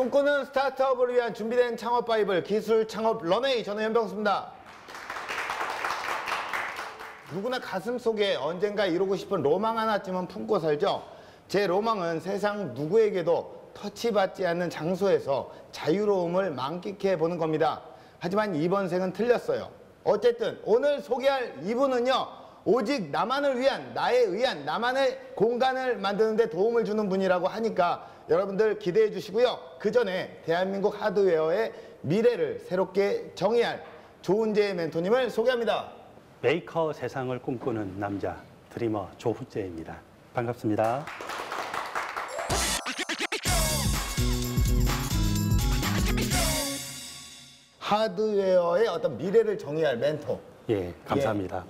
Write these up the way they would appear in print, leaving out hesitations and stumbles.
꿈꾸는 스타트업을 위한 준비된 창업 바이블 기술 창업 런웨이, 저는 현병수입니다. 누구나 가슴 속에 언젠가 이루고 싶은 로망 하나쯤은 품고 살죠. 제 로망은 세상 누구에게도 터치받지 않는 장소에서 자유로움을 만끽해 보는 겁니다. 하지만 이번 생은 틀렸어요. 어쨌든 오늘 소개할 이분은요, 오직 나만을 위한, 나에 의한 나만의 공간을 만드는 데 도움을 주는 분이라고 하니까 여러분들 기대해 주시고요. 그 전에 대한민국 하드웨어의 미래를 새롭게 정의할 조훈재 멘토님을 소개합니다. 메이커 세상을 꿈꾸는 남자, 드리머 조훈재입니다. 반갑습니다. 하드웨어의 어떤 미래를 정의할 멘토. 예, 감사합니다.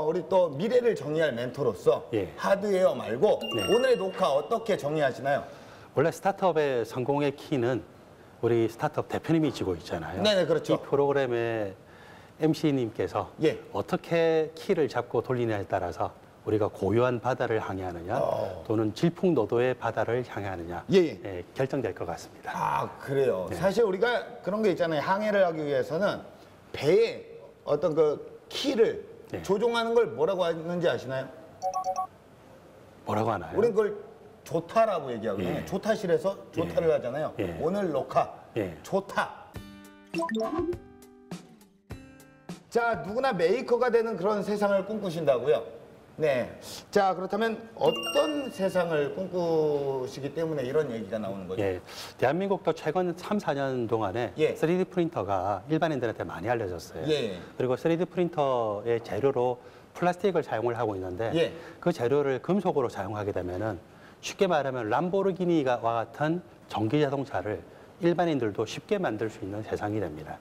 우리 또 미래를 정의할 멘토로서 하드웨어 말고 오늘의 녹화 어떻게 정의하시나요? 원래 스타트업의 성공의 키는 우리 스타트업 대표님이 지고 있잖아요. 네네, 그렇죠. 이 프로그램의 MC님께서 어떻게 키를 잡고 돌리냐에 따라서 우리가 고요한 바다를 향해하느냐 또는 질풍노도의 바다를 향해하느냐 결정될 것 같습니다. 아, 그래요. 사실 우리가 그런 게 있잖아요. 항해를 하기 위해서는 배의 어떤 그 키를 조종하는 걸 뭐라고 하는지 아시나요? 뭐라고 하나요? 우린 그걸 조타라고 얘기하거든요. 조타실에서 조타를 하잖아요. 오늘 녹화 조타. 자, 누구나 메이커가 되는 그런 세상을 꿈꾸신다고요? 네. 자, 그렇다면 어떤 세상을 꿈꾸시기 때문에 이런 얘기가 나오는 거죠? 대한민국도 최근 3, 4년 동안에 3D 프린터가 일반인들한테 많이 알려졌어요. 그리고 3D 프린터의 재료로 플라스틱을 사용을 하고 있는데 그 재료를 금속으로 사용하게 되면은 쉽게 말하면 람보르기니와 같은 전기 자동차를 일반인들도 쉽게 만들 수 있는 세상이 됩니다.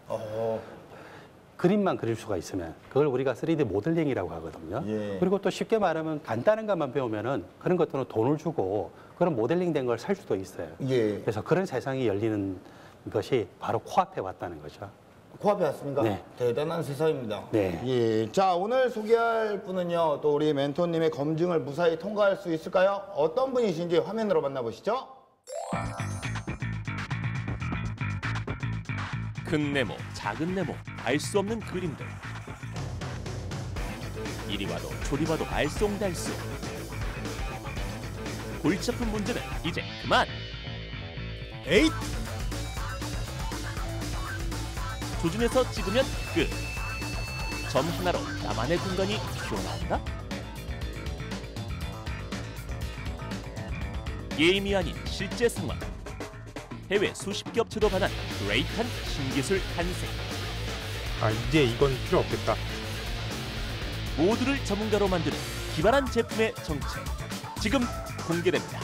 그림만 그릴 수가 있으면 그걸 우리가 3D 모델링이라고 하거든요. 그리고 또 쉽게 말하면 간단한 것만 배우면은 그런 것들은 돈을 주고 그런 모델링 된 걸 살 수도 있어요. 그래서 그런 세상이 열리는 것이 바로 코앞에 왔다는 거죠. 코앞에 왔습니까? 대단한 세상입니다. 자, 오늘 소개할 분은요, 또 우리 멘토님의 검증을 무사히 통과할 수 있을까요? 어떤 분이신지 화면으로 만나보시죠. 큰 네모, 작은 네모, 알 수 없는 그림들. 이리 와도 저리 봐도 알쏭달쏭. 골치 아픈 문제는 이제 그만! 에잇! 조준해서 찍으면 끝! 점 하나로 나만의 공간이 튀어나온다? 게임이 아닌 실제 상황. 해외 수십 개 업체도 반한 그레이트한 신기술 탄생. 이제 이건 필요 없겠다. 모두를 전문가로 만드는 기발한 제품의 정체. 지금 공개됩니다.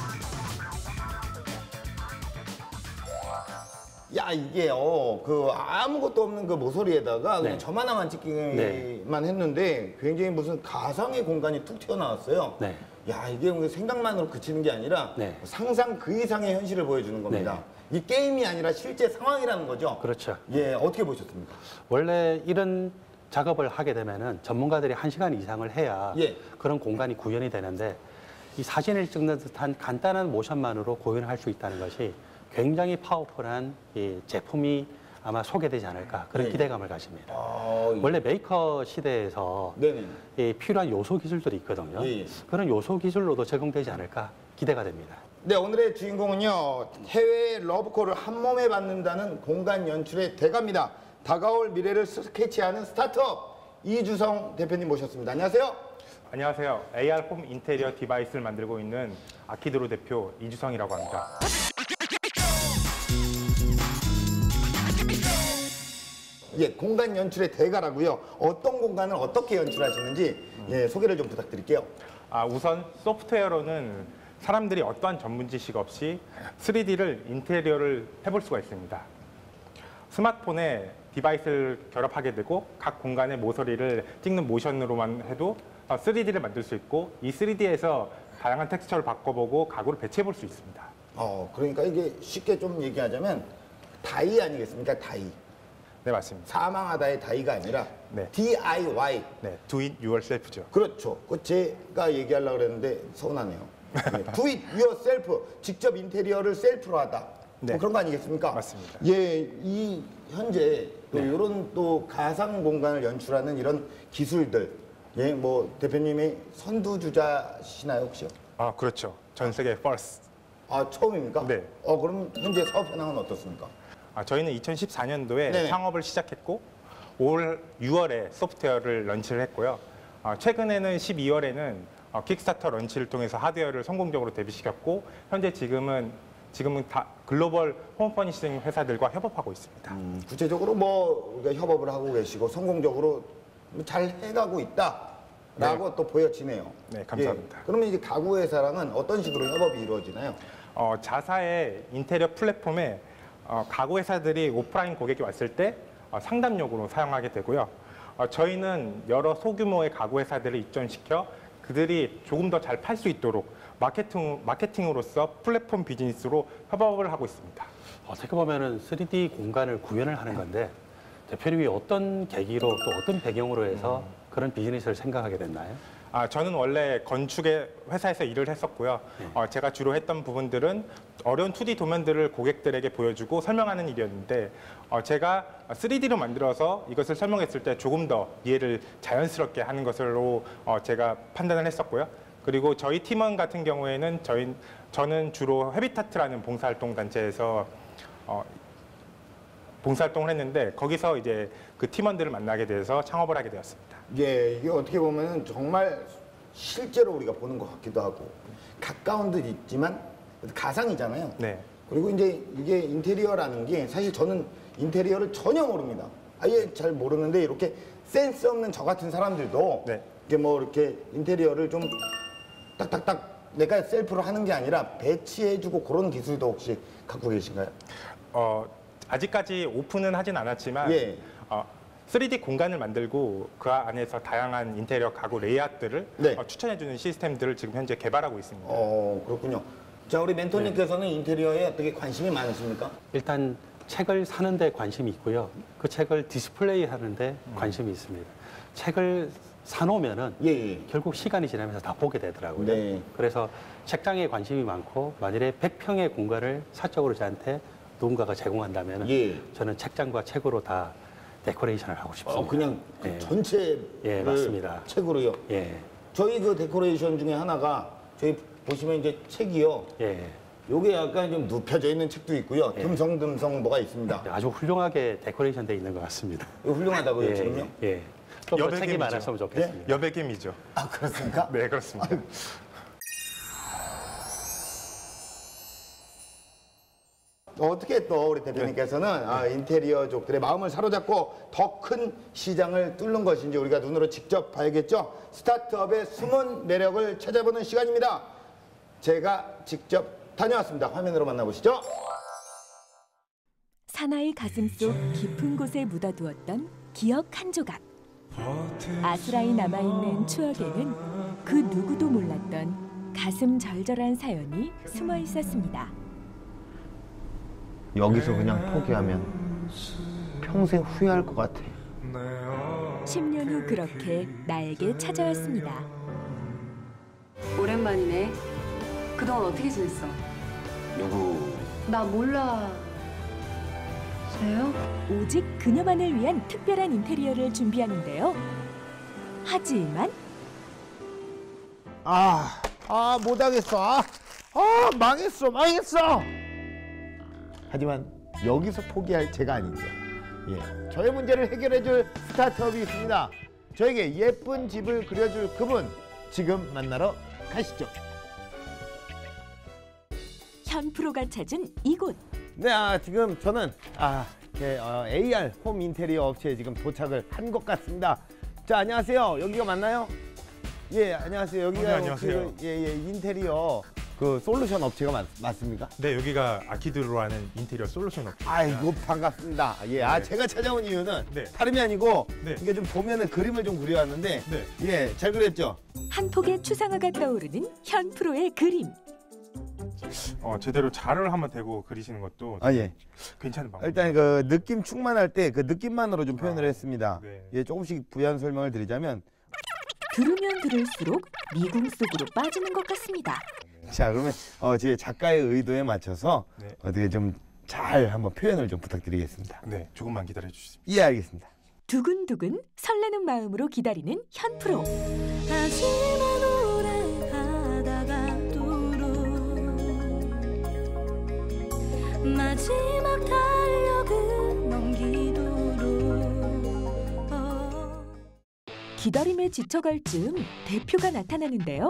야, 이게요, 그 아무것도 없는 그 모서리에다가 그냥 점 하나만 찍기만 했는데 굉장히 무슨 가상의 공간이 툭 튀어나왔어요. 야, 이게 생각만으로 그치는 게 아니라 상상 그 이상의 현실을 보여주는 겁니다. 이 게임이 아니라 실제 상황이라는 거죠? 그렇죠. 어떻게 보셨습니까? 원래 이런 작업을 하게 되면은 전문가들이 1시간 이상을 해야 그런 공간이 구현이 되는데 이 사진을 찍는 듯한 간단한 모션만으로 구현을 할 수 있다는 것이 굉장히 파워풀한 이 제품이 아마 소개되지 않을까 그런 기대감을 가집니다. 원래 메이커 시대에서 필요한 요소 기술들이 있거든요. 그런 요소 기술로도 적용되지 않을까 기대가 됩니다. 네, 오늘의 주인공은요, 해외의 러브콜을 한 몸에 받는다는 공간 연출의 대가입니다. 다가올 미래를 스케치하는 스타트업 이주성 대표님 모셨습니다. 안녕하세요. 안녕하세요. AR 홈 인테리어 디바이스를 만들고 있는 아키드로 대표 이주성이라고 합니다. 공간 연출의 대가라고요. 어떤 공간을 어떻게 연출하시는지 소개를 좀 부탁드릴게요. 우선 소프트웨어로는 사람들이 어떠한 전문 지식 없이 3D를 인테리어를 해볼 수가 있습니다. 스마트폰에 디바이스를 결합하게 되고 각 공간의 모서리를 찍는 모션으로만 해도 3D를 만들 수 있고 이 3D에서 다양한 텍스처를 바꿔보고 가구를 배치해 볼 수 있습니다. 그러니까 이게 쉽게 좀 얘기하자면 다이 아니겠습니까? 다이. 네, 맞습니다. 사망하다의 다이가 아니라 DIY. Do it yourself죠. 그렇죠. 제가 얘기하려고 그랬는데 서운하네요. Do it yourself. 직접 인테리어를 셀프로 하다. 네. 뭐 그런 거 아니겠습니까? 맞습니다. 예, 이 현재 또 이런 또 가상 공간을 연출하는 이런 기술들, 예, 뭐 대표님이 선두주자시나요 혹시요? 아, 그렇죠. 전 세계 퍼스트. 아, 처음입니까? 네. 그럼 현재 사업 현황은 어떻습니까? 저희는 2014년도에 네. 창업을 시작했고 올 6월에 소프트웨어를 런치를 했고요. 최근에는 12월에는 킥스타터 런치를 통해서 하드웨어를 성공적으로 데뷔시켰고 현재 지금은 다 글로벌 홈 퍼니싱 회사들과 협업하고 있습니다. 구체적으로 뭐 우리가 협업을 하고 계시고 성공적으로 잘 해가고 있다라고 또 보여지네요. 네, 감사합니다. 예, 그러면 이제 가구 회사랑은 어떤 식으로 협업이 이루어지나요? 자사의 인테리어 플랫폼에 가구 회사들이 오프라인 고객이 왔을 때 상담용으로 사용하게 되고요. 저희는 여러 소규모의 가구 회사들을 입점시켜 그들이 조금 더 잘 팔 수 있도록 마케팅으로서 플랫폼 비즈니스로 협업을 하고 있습니다. 어떻게 보면은 3D 공간을 구현을 하는 건데 대표님이 어떤 계기로 또 어떤 배경으로 해서 그런 비즈니스를 생각하게 됐나요? 저는 원래 건축의 회사에서 일을 했었고요. 제가 주로 했던 부분들은 어려운 2D 도면들을 고객들에게 보여주고 설명하는 일이었는데 제가 3D로 만들어서 이것을 설명했을 때 조금 더 이해를 자연스럽게 하는 것으로 제가 판단을 했었고요. 그리고 저희 팀원 같은 경우에는 저는 주로 헤비타트라는 봉사활동 단체에서 봉사활동을 했는데 거기서 이제 그 팀원들을 만나게 돼서 창업을 하게 되었습니다. 예, 이게 어떻게 보면 정말 실제로 우리가 보는 것 같기도 하고 가까운 듯 있지만 가상이잖아요. 네. 그리고 이제 이게 인테리어라는 게 사실 저는 인테리어를 전혀 모릅니다. 아예 잘 모르는데 이렇게 센스 없는 저 같은 사람들도 네. 이게 뭐 이렇게 인테리어를 좀 딱딱딱 내가 셀프로 하는 게 아니라 배치해주고 그런 기술도 혹시 갖고 계신가요? 아직까지 오픈은 하진 않았지만 예. 3D 공간을 만들고 그 안에서 다양한 인테리어 가구 레이아웃들을 네. 추천해주는 시스템들을 지금 현재 개발하고 있습니다. 그렇군요. 자, 우리 멘토님께서는 인테리어에 어떻게 관심이 많으십니까? 일단 책을 사는 데 관심이 있고요. 그 책을 디스플레이 하는 데 관심이 있습니다. 책을 사놓으면은 예. 결국 시간이 지나면서 다 보게 되더라고요. 네. 그래서 책장에 관심이 많고 만일에 100평의 공간을 사적으로 저한테 누군가가 제공한다면 예. 저는 책장과 책으로 다 데코레이션을 하고 싶습니다. 그냥 그 예. 전체를 예, 맞습니다. 책으로요. 예. 저희 그 데코레이션 중에 하나가 저희 보시면 이제 책이요. 예. 요게 약간 좀 눕혀져 있는 책도 있고요. 듬성듬성 뭐가 있습니다. 아주 훌륭하게 데코레이션 돼 있는 것 같습니다. 이거 훌륭하다고요, 예. 지금요? 예. 좀더 책이 여백임이죠. 많았으면 좋겠습니다. 여백임이죠. 아, 그렇습니까? 네, 그렇습니다. 어떻게 또 우리 대표님께서는 인테리어족들의 마음을 사로잡고 더 큰 시장을 뚫는 것인지 우리가 눈으로 직접 봐야겠죠. 스타트업의 숨은 매력을 찾아보는 시간입니다. 제가 직접 다녀왔습니다. 화면으로 만나보시죠. 사나이 가슴속 깊은 곳에 묻어두었던 기억 한 조각. 아스라이 남아있는 추억에는 그 누구도 몰랐던 가슴 절절한 사연이 숨어 있었습니다. 여기서 그냥 포기하면 평생 후회할 것 같아. 10년 후 그렇게 나에게 찾아왔습니다. 오랜만이네. 그동안 어떻게 지냈어? 누구? 나 몰라. 그래요? 오직 그녀만을 위한 특별한 인테리어를 준비하는데요. 하지만 못하겠어. 망했어. 하지만 여기서 포기할 제가 아니죠. 예, 저의 문제를 해결해줄 스타트업이 있습니다. 저에게 예쁜 집을 그려줄 그분, 지금 만나러 가시죠. 현 프로가 찾은 이곳. 네, 지금 저는 AR 홈 인테리어 업체에 지금 도착을 한 것 같습니다. 자, 안녕하세요. 여기가 맞나요? 예, 안녕하세요. 여기가 네, 안녕하세요. 인테리어 그 솔루션 업체가 맞습니까? 네, 여기가 아키드로 하는 인테리어 솔루션 업체입니다. 아이고, 반갑습니다. 예, 네. 제가 찾아온 이유는 네. 다름이 아니고 네. 이게 좀 보면은 그림을 좀 그려왔는데 네. 예, 잘 그렸죠? 한 폭의 추상화가 떠오르는 현 프로의 그림. 제대로 자를 한번 대고 그리시는 것도 예. 괜찮은 방법. 일단 그 느낌 충만할 때 그 느낌만으로 좀 표현을 했습니다. 네. 예, 조금씩 부연 설명을 드리자면 들으면 들을수록 미궁 속으로 빠지는 것 같습니다. 자, 그러면 제 작가의 의도에 맞춰서 네. 어떻게 좀 잘 한번 표현을 좀 부탁드리겠습니다. 네, 조금만 기다려 주십시오. 예, 알겠습니다. 두근두근 설레는 마음으로 기다리는 현 프로. 하지만 오래 가다가도록 마지막 달력은 넘기도록 기다림에 지쳐갈 즈음 대표가 나타나는데요.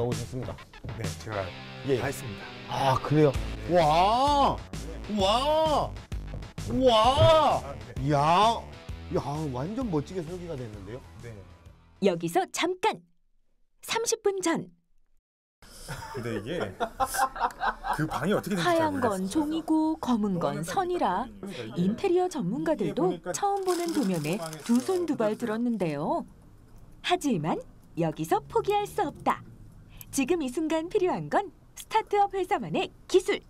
오셨습니다. 네, 제가 예. 다 했습니다. 아, 그래요? 와! 와! 와! 네. 야, 완전 멋지게 설계가 됐는데요? 네. 여기서 잠깐! 30분 전 근데 이게 그 방이 어떻게 되는지 잘 하얀 건 모르겠어요. 종이고 검은 건 선이라 그러니까 이게 인테리어 전문가들도 처음 보는 도면에 두 손 두 발 들었는데요. 하지만 여기서 포기할 수 없다. 지금 이 순간 필요한 건 스타트업 회사만의 기술.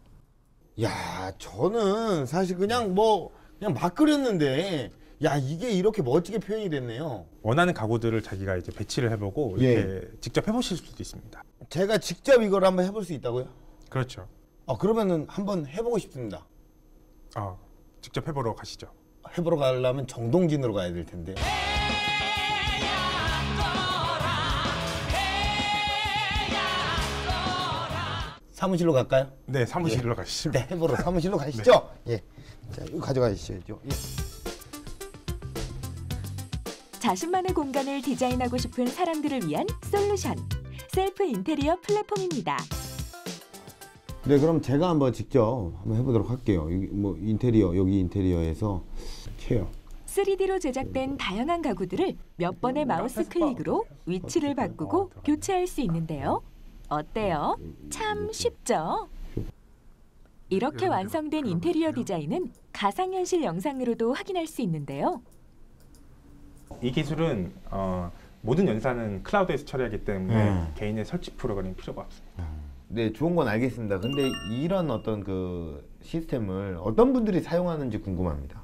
야, 저는 사실 그냥 막 그렸는데, 야, 이게 이렇게 멋지게 표현이 됐네요. 원하는 가구들을 자기가 이제 배치를 해보고 이렇게 직접 해보실 수도 있습니다. 제가 직접 이걸 한번 해볼 수 있다고요? 그렇죠. 그러면은 한번 해보고 싶습니다. 직접 해보러 가시죠. 해보러 가려면 정동진으로 가야 될 텐데. 사무실로 갈까요? 네, 사무실로 가시죠. 네, 해보러 사무실로 가시죠. 예. 자, 이거 가져가시죠. 예. 자신만의 공간을 디자인하고 싶은 사람들을 위한 솔루션. 셀프 인테리어 플랫폼입니다. 네, 그럼 제가 한번 직접 한번 해보도록 할게요. 여기 여기 인테리어에서 체어. 3D로 제작된 다양한 가구들을 몇 번의 마우스 클릭으로 위치를 바꾸고 교체할 수 있는데요. 어때요? 참 쉽죠? 이렇게 완성된 인테리어 디자인은 가상현실 영상으로도 확인할 수 있는데요. 이 기술은 모든 연산은 클라우드에서 처리하기 때문에 개인의 설치 프로그램이 필요가 없습니다. 네, 좋은 건 알겠습니다. 근데 이런 어떤 그 시스템을 어떤 분들이 사용하는지 궁금합니다.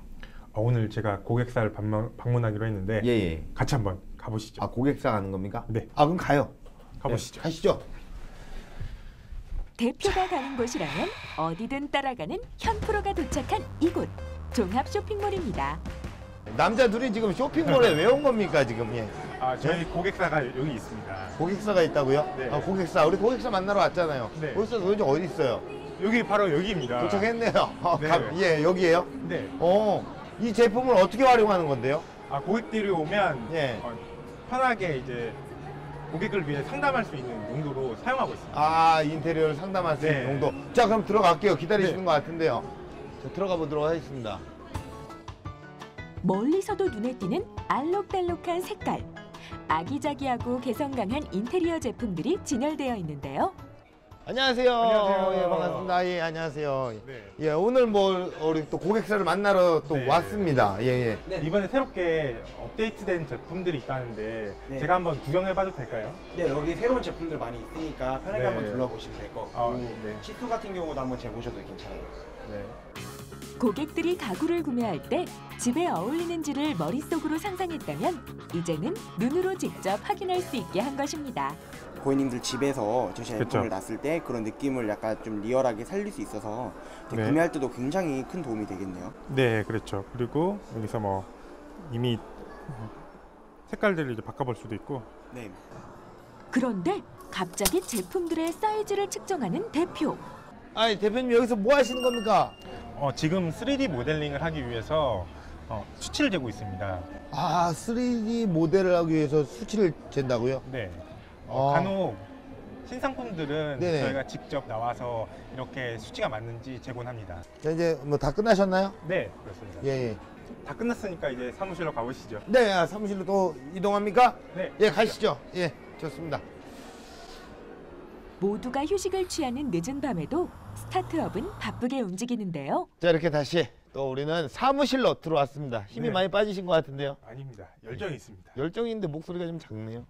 오늘 제가 고객사를 방문하기로 했는데 예. 같이 한번 가보시죠. 고객사 가는 겁니까? 네. 그럼 가요. 가보시죠. 네, 가시죠. 대표가 가는 곳이라면 어디든 따라가는 현 프로가 도착한 이곳. 종합 쇼핑몰입니다. 남자 둘이 지금 쇼핑몰에 왜 온 겁니까 지금? 예. 저희 고객사가 여기 있습니다. 고객사가 있다고요? 네. 고객사. 우리 고객사 만나러 왔잖아요. 네. 고객사 도대체 어디 있어요? 여기 바로 여기입니다. 도착했네요. 네. 여기에요? 네. 이 제품을 어떻게 활용하는 건데요? 고객들이 오면 예. 편하게 이제 고객을 위해 상담할 수 있는 용도로 사용하고 있습니다. 인테리어를 상담할 수 네. 있는 용도. 자, 그럼 들어갈게요. 기다리시는 네. 것 같은데요. 자, 들어가 보도록 하겠습니다. 멀리서도 눈에 띄는 알록달록한 색깔. 아기자기하고 개성 강한 인테리어 제품들이 진열되어 있는데요. 안녕하세요. 안녕하세요. 예, 반갑습니다. 예, 안녕하세요. 네. 예, 오늘 우리 또 고객사를 만나러 또 네. 왔습니다. 예. 이번에 새롭게 업데이트된 제품들이 있다는데 네. 제가 한번 구경해봐도 될까요? 네, 여기 새로운 제품들 많이 있으니까 편하게 네. 한번 둘러보시면 될 것 같고 네. 시트 같은 경우도 한번 재보셔도 괜찮아요. 네. 고객들이 가구를 구매할 때 집에 어울리는지를 머릿속으로 상상했다면 이제는 눈으로 직접 확인할 수 있게 한 것입니다. 고객님들 집에서 저 제품을 그쵸. 놨을 때 그런 느낌을 약간 좀 리얼하게 살릴 수 있어서 이제 네. 구매할 때도 굉장히 큰 도움이 되겠네요. 네, 그렇죠. 그리고 여기서 이미 색깔들을 이제 바꿔볼 수도 있고. 네. 그런데 갑자기 제품들의 사이즈를 측정하는 대표. 대표님 여기서 뭐 하시는 겁니까? 지금 3D 모델링을 하기 위해서 수치를 재고 있습니다. 3D 모델을 하기 위해서 수치를 잰다고요? 네. 아. 간혹 신상품들은 네네. 저희가 직접 나와서 이렇게 수치가 맞는지 재곤합니다. 자, 이제 다 끝나셨나요? 네, 그렇습니다. 예. 다 끝났으니까 이제 사무실로 가보시죠. 네, 사무실로 또 이동합니까? 네. 예, 가시죠. 예, 좋습니다. 모두가 휴식을 취하는 늦은 밤에도 스타트업은 바쁘게 움직이는데요. 자, 이렇게 다시 또 우리는 사무실로 들어왔습니다. 힘이 네. 많이 빠지신 것 같은데요. 아닙니다. 열정이 있습니다. 열정인데 목소리가 좀 작네요.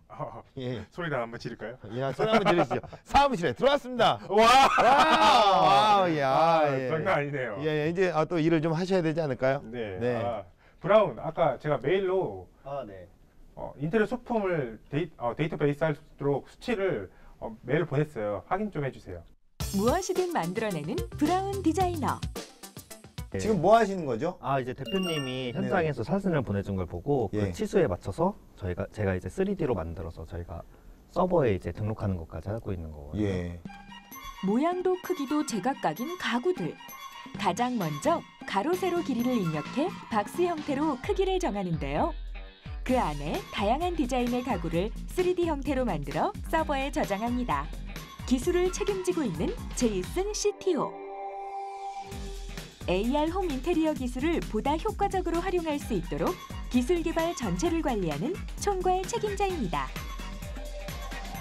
예. 소리를 한번 지를까요? 소리 한번 들으시죠. 사무실에 들어왔습니다. 와! 예. 장난 아니네요. 예, 이제 또 일을 좀 하셔야 되지 않을까요? 네. 네. 브라운, 아까 제가 메일로 네. 인테리어 소품을 데이터베이스하도록 수치를 메일을 보냈어요. 확인 좀 해주세요. 무엇이든 만들어내는 브라운 디자이너. 지금 뭐 하시는 거죠? 이제 대표님이 현장에서 사진을 보내준 걸 보고 예. 그 치수에 맞춰서 제가 이제 3D로 만들어서 저희가 서버에 이제 등록하는 것까지 하고 있는 거거든요. 예. 모양도 크기도 제각각인 가구들. 가장 먼저 가로 세로 길이를 입력해 박스 형태로 크기를 정하는데요. 그 안에 다양한 디자인의 가구를 3D 형태로 만들어 서버에 저장합니다. 기술을 책임지고 있는 제이슨 CTO. AR 홈 인테리어 기술을 보다 효과적으로 활용할 수 있도록 기술 개발 전체를 관리하는 총괄 책임자입니다.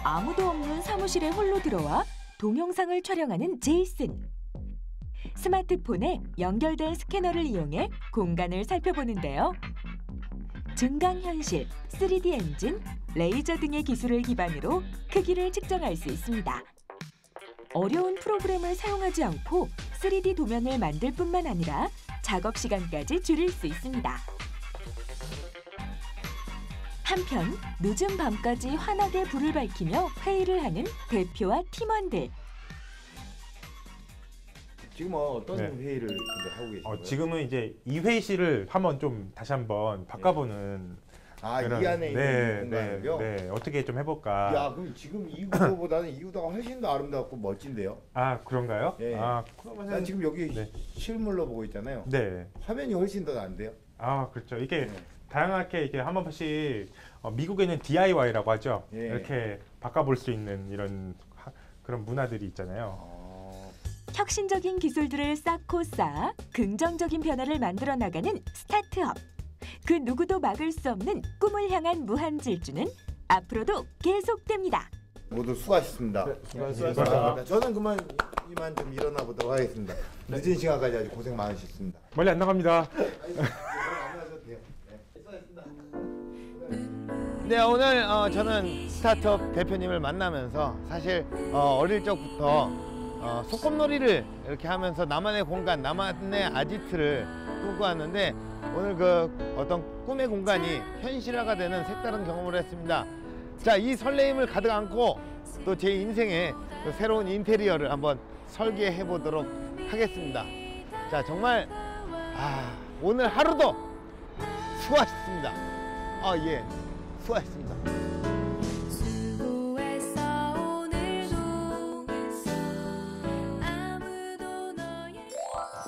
아무도 없는 사무실에 홀로 들어와 동영상을 촬영하는 제이슨. 스마트폰에 연결된 스캐너를 이용해 공간을 살펴보는데요. 증강현실, 3D 엔진, 레이저 등의 기술을 기반으로 크기를 측정할 수 있습니다. 어려운 프로그램을 사용하지 않고 3D 도면을 만들 뿐만 아니라 작업 시간까지 줄일 수 있습니다. 한편 늦은 밤까지 환하게 불을 밝히며 회의를 하는 대표와 팀원들. 지금 어떤 네. 회의를 근데 하고 계신가요? 지금은 이제 이 회의실을 다시 한번 바꿔보는 이 안에 있는 공간을요? 네, 어떻게 좀 해볼까. 야, 그럼 지금 이 구도보다는 이 구도가 훨씬 더 아름답고 멋진데요? 그런가요? 예. 그러면은 난 지금 여기 네. 실물로 보고 있잖아요. 네. 화면이 훨씬 더 나은데요? 그렇죠. 이게 다양하게 이게 한 번씩 미국에는 DIY라고 하죠. 예. 이렇게 바꿔볼 수 있는 이런 그런 문화들이 있잖아요. 혁신적인 기술들을 쌓고 쌓아 긍정적인 변화를 만들어 나가는 스타트업. 그 누구도 막을 수 없는 꿈을 향한 무한 질주는 앞으로도 계속됩니다. 모두 수고하셨습니다. 수고하셨습니다. 저는 이만 좀 일어나 보도록 하겠습니다. 늦은 시간까지 아주 고생 많으셨습니다. 멀리 안 나갑니다. 네, 오늘 저는 스타트업 대표님을 만나면서 사실 어릴 적부터 소꿉놀이를 이렇게 하면서 나만의 공간, 나만의 아지트를 꿈꿔왔는데 오늘 그 어떤 꿈의 공간이 현실화가 되는 색다른 경험을 했습니다. 자, 이 설레임을 가득 안고 또 제 인생의 또 새로운 인테리어를 한번 설계해 보도록 하겠습니다. 자, 정말 오늘 하루도 수고하셨습니다. 예, 수고하셨습니다.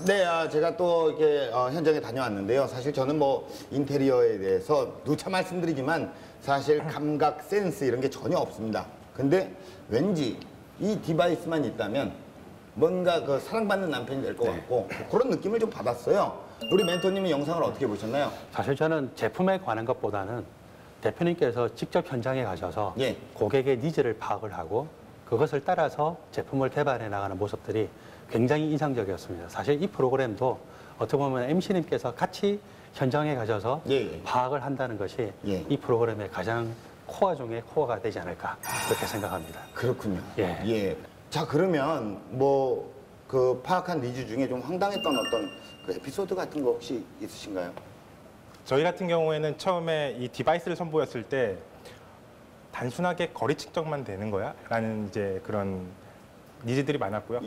네, 제가 또 이렇게 현장에 다녀왔는데요. 사실 저는 뭐 인테리어에 대해서 누차 말씀드리지만 사실 감각, 센스 이런 게 전혀 없습니다. 근데 왠지 이 디바이스만 있다면 뭔가 그 사랑받는 남편이 될 것 같고 그런 느낌을 좀 받았어요. 우리 멘토님은 영상을 어떻게 보셨나요? 사실 저는 제품에 관한 것보다는 대표님께서 직접 현장에 가셔서 예. 고객의 니즈를 파악을 하고 그것을 따라서 제품을 개발해 나가는 모습들이 굉장히 인상적이었습니다. 사실 이 프로그램도 어떻게 보면 MC님께서 같이 현장에 가셔서 파악을 한다는 것이 이 프로그램의 가장 코어 중에 코어가 되지 않을까 그렇게 생각합니다. 그렇군요. 예. 자, 그러면 뭐 그 파악한 니즈 중에 좀 황당했던 어떤 그 에피소드 같은 거 혹시 있으신가요? 저희 같은 경우에는 처음에 이 디바이스를 선보였을 때 단순하게 거리 측정만 되는 거야? 라는 이제 그런 니즈들이 많았고요.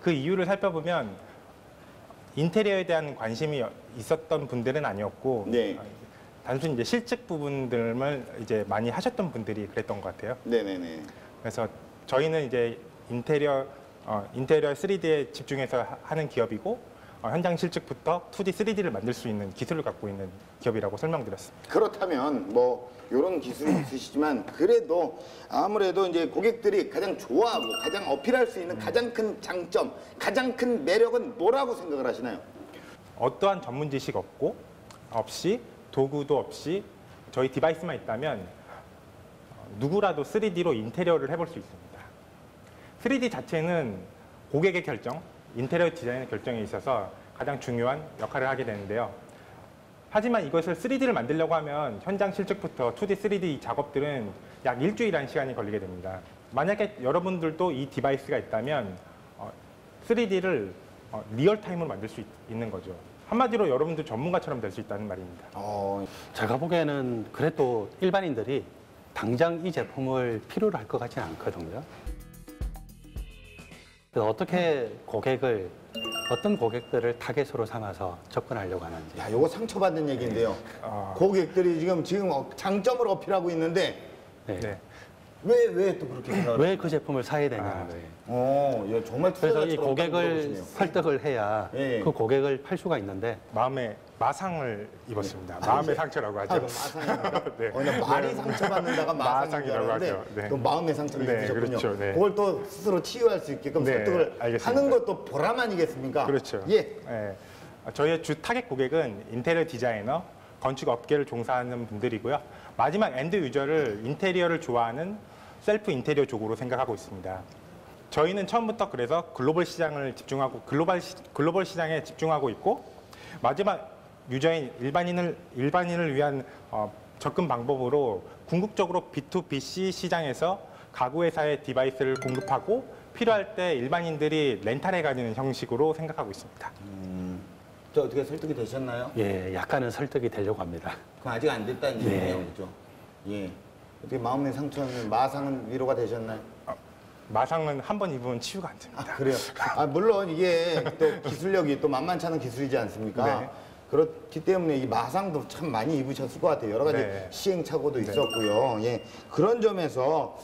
그 이유를 살펴보면 인테리어에 대한 관심이 있었던 분들은 아니었고 단순히 이제 실측 부분들을 이제 많이 하셨던 분들이 그랬던 것 같아요. 네네네. 그래서 저희는 이제 인테리어 3D에 집중해서 하는 기업이고 현장 실측부터 2D, 3D를 만들 수 있는 기술을 갖고 있는 기업이라고 설명드렸습니다. 그렇다면 뭐 이런 기술이 있으시지만 그래도 아무래도 이제 고객들이 가장 좋아하고 가장 어필할 수 있는 가장 큰 장점, 가장 큰 매력은 뭐라고 생각을 하시나요? 어떠한 전문 지식 없이 도구도 없이 저희 디바이스만 있다면 누구라도 3D로 인테리어를 해볼 수 있습니다. 3D 자체는 고객의 결정, 인테리어 디자인의 결정에 있어서 가장 중요한 역할을 하게 되는데요. 하지만 이것을 3D를 만들려고 하면 현장 실측부터 2D, 3D 작업들은 약 일주일이라는 시간이 걸리게 됩니다. 만약에 여러분들도 이 디바이스가 있다면 3D를 리얼타임으로 만들 수 있는 거죠. 한마디로 여러분들 전문가처럼 될 수 있다는 말입니다. 제가 보기에는 그래도 일반인들이 당장 이 제품을 필요로 할 것 같지는 않거든요. 그래서 어떻게 고객을 어떤 고객들을 타겟으로 삼아서 접근하려고 하는지. 야, 요거 상처받는 얘기인데요. 고객들이 지금 장점을 어필하고 있는데 네. 왜 또 그렇게 생각을 왜 그 제품을 사야 되냐는 거예요. 예, 정말 그래서 이 투자자처럼 고객을 물어보시네요. 설득을 해야 예. 그 고객을 팔 수가 있는데 마음의 마상을 입었습니다. 마음의 상처라고 하죠. 마상입니다. 네. 그냥 말이 상처받는다가 마상인 줄 마상이라고 알았는데 하죠. 네. 또 마음의 상처를 네, 입으셨군요. 그렇죠. 네. 그걸 또 스스로 치유할 수 있게끔 네, 설득을 알겠습니다. 하는 것도 보람 아니겠습니까? 그렇죠. 예. 예. 저희의 주 타겟 고객은 인테리어 디자이너, 건축 업계를 종사하는 분들이고요. 마지막 엔드 유저를 인테리어를 좋아하는 셀프 인테리어 쪽으로 생각하고 있습니다. 저희는 처음부터 그래서 글로벌 시장을 집중하고 글로벌 시장에 집중하고 있고 마지막 유저인 일반인을 위한 접근 방법으로 궁극적으로 B2BC 시장에서 가구 회사의 디바이스를 공급하고 필요할 때 일반인들이 렌탈해 가는 형식으로 생각하고 있습니다. 저 어떻게 설득이 되셨나요? 예, 약간은 설득이 되려고 합니다. 그럼 아직 안 됐다는 네. 얘기네요, 그렇죠? 예. 어떻게 마음의 상처는 마상은 위로가 되셨나요? 마상은 한 번 입으면 치유가 안 됩니다. 아, 그래요? 물론 이게 또 기술력이 또 만만치 않은 기술이지 않습니까? 네. 그렇기 때문에 이 마상도 참 많이 입으셨을 것 같아요. 여러 가지 네. 시행착오도 있었고요. 예. 그런 점에서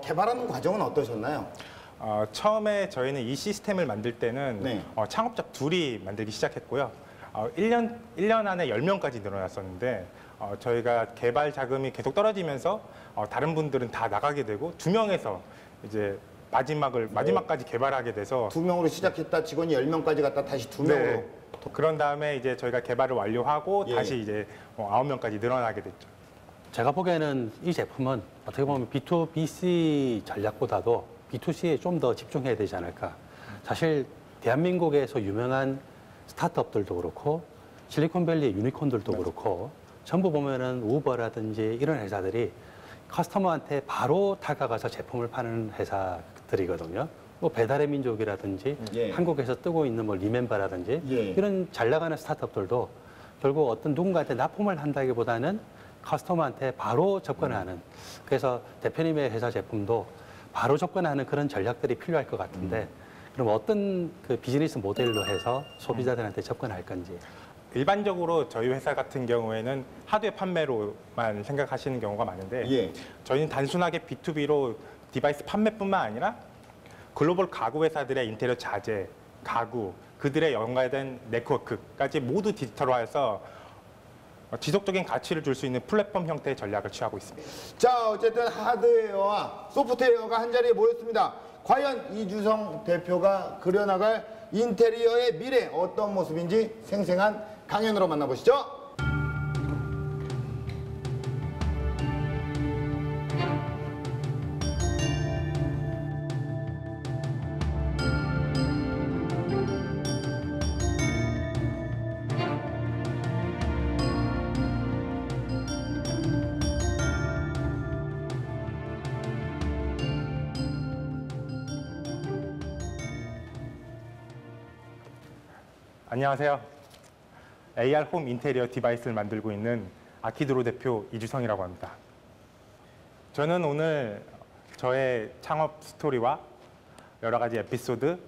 개발하는 과정은 어떠셨나요? 처음에 저희는 이 시스템을 만들 때는 네. 창업자 둘이 만들기 시작했고요. 1년 안에 10명까지 늘어났었는데 저희가 개발 자금이 계속 떨어지면서 다른 분들은 다 나가게 되고 2명에서 이제 마지막까지 개발하게 돼서 2명으로 시작했다 직원이 10명까지 갔다 다시 2명으로. 네. 그런 다음에 이제 저희가 개발을 완료하고 예. 다시 이제 9명까지 늘어나게 됐죠. 제가 보기에는 이 제품은 어떻게 보면 B2BC 전략보다도 B2C에 좀 더 집중해야 되지 않을까. 사실 대한민국에서 유명한 스타트업들도 그렇고 실리콘밸리 유니콘들도 그렇고 전부 보면은 우버라든지 이런 회사들이 커스터머한테 바로 다가가서 제품을 파는 회사들이거든요. 뭐 배달의 민족이라든지 예. 한국에서 뜨고 있는 뭐 리멤버라든지 예. 이런 잘 나가는 스타트업들도 결국 어떤 누군가한테 납품을 한다기보다는 커스터머한테 바로 접근하는, 그래서 대표님의 회사 제품도 바로 접근하는 그런 전략들이 필요할 것 같은데 그럼 어떤 그 비즈니스 모델로 해서 소비자들한테 접근할 건지. 일반적으로 저희 회사 같은 경우에는 하드웨어 판매로만 생각하시는 경우가 많은데 예. 저희는 단순하게 B2B로 디바이스 판매뿐만 아니라 글로벌 가구 회사들의 인테리어 자재, 가구, 그들의 연관된 네트워크까지 모두 디지털화해서 지속적인 가치를 줄 수 있는 플랫폼 형태의 전략을 취하고 있습니다. 자, 어쨌든 하드웨어와 소프트웨어가 한자리에 모였습니다. 과연 이주성 대표가 그려나갈 인테리어의 미래 어떤 모습인지 생생한 강연으로 만나보시죠. 안녕하세요. AR 홈 인테리어 디바이스를 만들고 있는 아키드로 대표 이주성이라고 합니다. 저는 오늘 저의 창업 스토리와 여러 가지 에피소드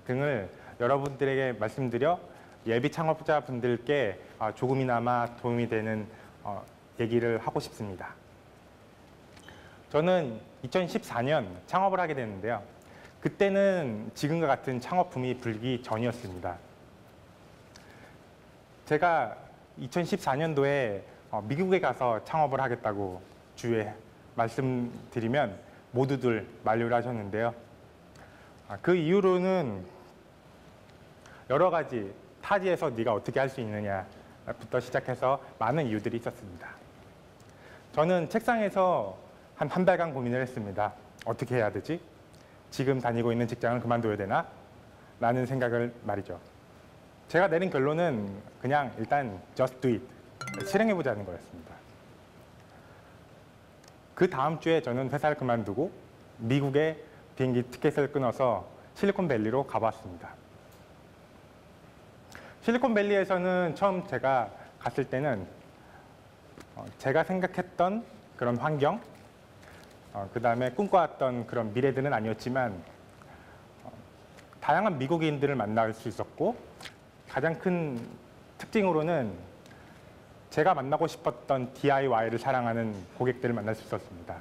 등을 여러분들에게 말씀드려 예비 창업자분들께 조금이나마 도움이 되는 얘기를 하고 싶습니다. 저는 2014년 창업을 하게 됐는데요. 그때는 지금과 같은 창업 붐이 불기 전이었습니다. 제가 2014년도에 미국에 가서 창업을 하겠다고 주위에 말씀드리면 모두들 만류를 하셨는데요. 그 이후로는 여러 가지 타지에서 네가 어떻게 할 수 있느냐부터 시작해서 많은 이유들이 있었습니다. 저는 책상에서 한 달간 고민을 했습니다. 어떻게 해야 되지? 지금 다니고 있는 직장을 그만둬야 되나? 라는 생각을 말이죠. 제가 내린 결론은 그냥 일단 just do it, 실행해보자는 거였습니다. 그 다음 주에 저는 회사를 그만두고 미국에 비행기 티켓을 끊어서 실리콘밸리로 가봤습니다. 실리콘밸리에서는 처음 제가 갔을 때는 제가 생각했던 그런 환경, 그 다음에 꿈꿔왔던 그런 미래들은 아니었지만 다양한 미국인들을 만날 수 있었고 가장 큰 특징으로는 제가 만나고 싶었던 DIY를 사랑하는 고객들을 만날 수 있었습니다.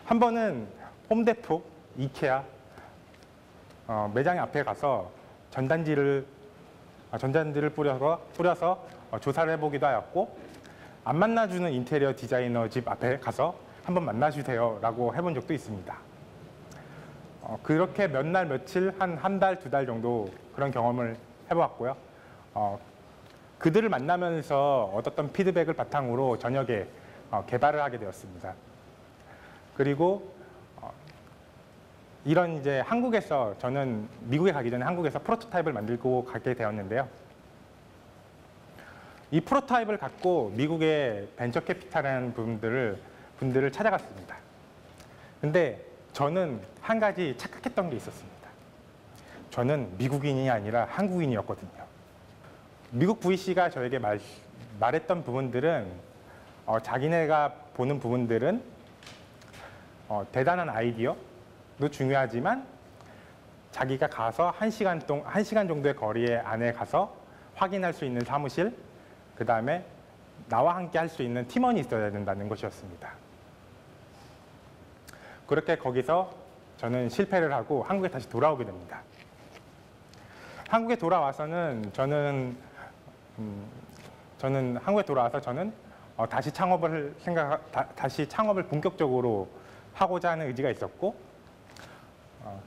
한 번은 홈데포, 이케아 매장 앞에 가서 전단지를 뿌려서 조사를 해보기도 하였고 안 만나주는 인테리어 디자이너 집 앞에 가서 한번 만나주세요 라고 해본 적도 있습니다. 그렇게 몇 날 며칠 한 달, 2달 정도 그런 경험을 해보았고요. 그들을 만나면서 얻었던 피드백을 바탕으로 저녁에 개발을 하게 되었습니다. 그리고 이런 이제 한국에서 저는 미국에 가기 전에 한국에서 프로토타입을 만들고 가게 되었는데요. 이 프로토타입을 갖고 미국의 벤처 캐피탈이라는 분들을 찾아갔습니다. 근데 저는 한 가지 착각했던 게 있었습니다. 저는 미국인이 아니라 한국인이었거든요. 미국 VC가 저에게 말했던 부분들은 자기네가 보는 부분들은 대단한 아이디어도 중요하지만 자기가 가서 1시간 정도의 거리 안에 가서 확인할 수 있는 사무실, 그 다음에 나와 함께 할 수 있는 팀원이 있어야 된다는 것이었습니다. 그렇게 거기서 저는 실패를 하고 한국에 다시 돌아오게 됩니다. 한국에 돌아와서는 저는 한국에 돌아와서 저는 다시 창업을 본격적으로 하고자 하는 의지가 있었고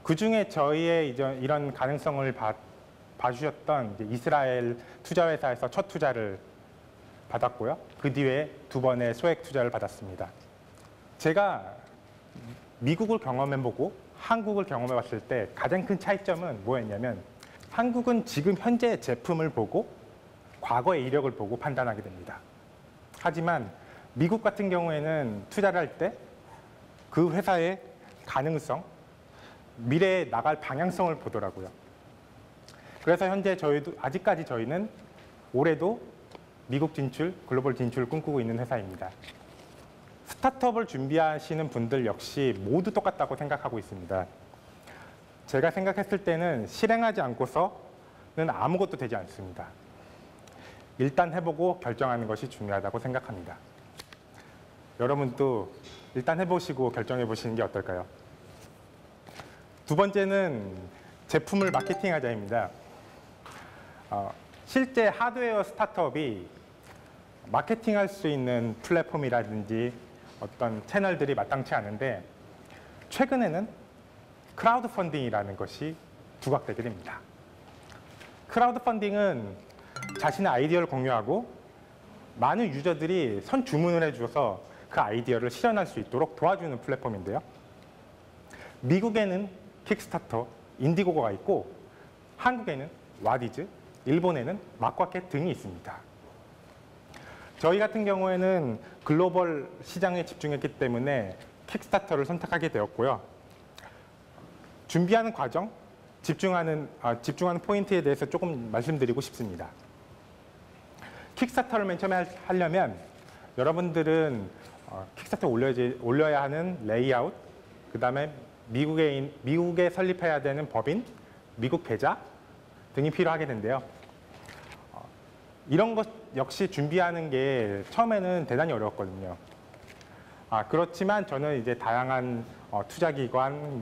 그 중에 저희의 이런 가능성을 봐주셨던 이스라엘 투자회사에서 첫 투자를 받았고요. 그 뒤에 2번의 소액 투자를 받았습니다. 제가 미국을 경험해보고 한국을 경험해봤을 때 가장 큰 차이점은 뭐였냐면 한국은 지금 현재 제품을 보고 과거의 이력을 보고 판단하게 됩니다. 하지만 미국 같은 경우에는 투자를 할 때 그 회사의 가능성, 미래에 나갈 방향성을 보더라고요. 그래서 현재 아직까지 저희는 올해도 미국 진출, 글로벌 진출을 꿈꾸고 있는 회사입니다. 스타트업을 준비하시는 분들 역시 모두 똑같다고 생각하고 있습니다. 제가 생각했을 때는 실행하지 않고서는 아무것도 되지 않습니다. 일단 해보고 결정하는 것이 중요하다고 생각합니다. 여러분도 일단 해보시고 결정해보시는 게 어떨까요? 두 번째는 제품을 마케팅하자입니다. 실제 하드웨어 스타트업이 마케팅할 수 있는 플랫폼이라든지 어떤 채널들이 마땅치 않은데 최근에는 크라우드 펀딩이라는 것이 부각되게 됩니다. 크라우드 펀딩은 자신의 아이디어를 공유하고 많은 유저들이 선주문을 해줘서 그 아이디어를 실현할 수 있도록 도와주는 플랫폼인데요. 미국에는 킥스타터, 인디고고가 있고 한국에는 와디즈, 일본에는 마쿠아켓 등이 있습니다. 저희 같은 경우에는 글로벌 시장에 집중했기 때문에 킥스타터를 선택하게 되었고요. 준비하는 과정, 집중하는 포인트에 대해서 조금 말씀드리고 싶습니다. 킥스타터를 맨 처음에 하려면 여러분들은 킥스타터 올려야 하는 레이아웃, 그 다음에 미국에 설립해야 되는 법인, 미국 계좌 등이 필요하게 된대요. 이런 것 역시 준비하는 게 처음에는 대단히 어려웠거든요. 그렇지만 저는 이제 다양한 투자기관,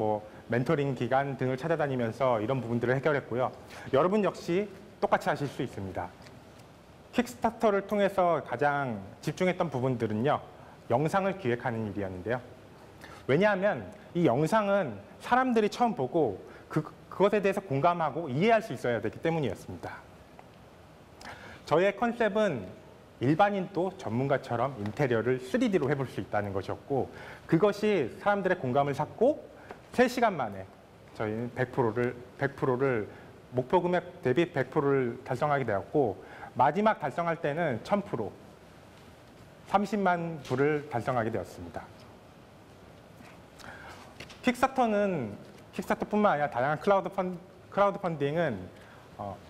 멘토링 기관 등을 찾아다니면서 이런 부분들을 해결했고요. 여러분 역시 똑같이 하실 수 있습니다. 킥스타터를 통해서 가장 집중했던 부분들은요, 영상을 기획하는 일이었는데요. 왜냐하면 이 영상은 사람들이 처음 보고 그것에 대해서 공감하고 이해할 수 있어야 되기 때문이었습니다. 저의 컨셉은 일반인도 전문가처럼 인테리어를 3D로 해볼 수 있다는 것이었고 그것이 사람들의 공감을 샀고 3시간 만에 저희는 100%를 목표 금액 대비 100%를 달성하게 되었고 마지막 달성할 때는 1000%, 30만 불을 달성하게 되었습니다. 킥스타터뿐만 아니라 다양한 크라우드 펀딩은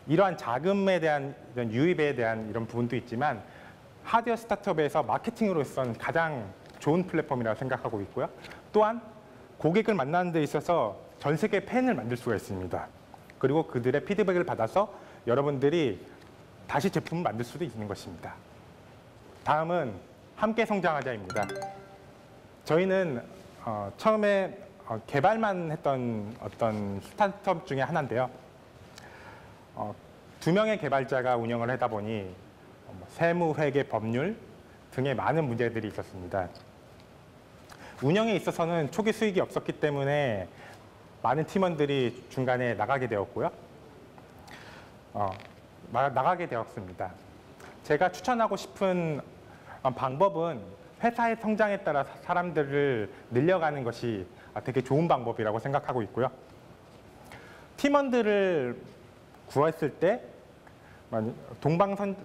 이러한 자금에 대한 이런 유입에 대한 이런 부분도 있지만 하드웨어 스타트업에서 마케팅으로서는 가장 좋은 플랫폼이라고 생각하고 있고요. 또한 고객을 만나는 데 있어서 전 세계 팬을 만들 수가 있습니다. 그리고 그들의 피드백을 받아서 여러분들이 다시 제품을 만들 수도 있는 것입니다. 다음은 함께 성장하자입니다. 저희는 처음에 개발만 했던 어떤 스타트업 중에 하나인데요. 2명의 개발자가 운영을 하다 보니 세무, 회계, 법률 등의 많은 문제들이 있었습니다. 운영에 있어서는 초기 수익이 없었기 때문에 많은 팀원들이 중간에 나가게 되었고요. 나가게 되었습니다. 제가 추천하고 싶은 방법은 회사의 성장에 따라 사람들을 늘려가는 것이 되게 좋은 방법이라고 생각하고 있고요. 팀원들을 구했을 때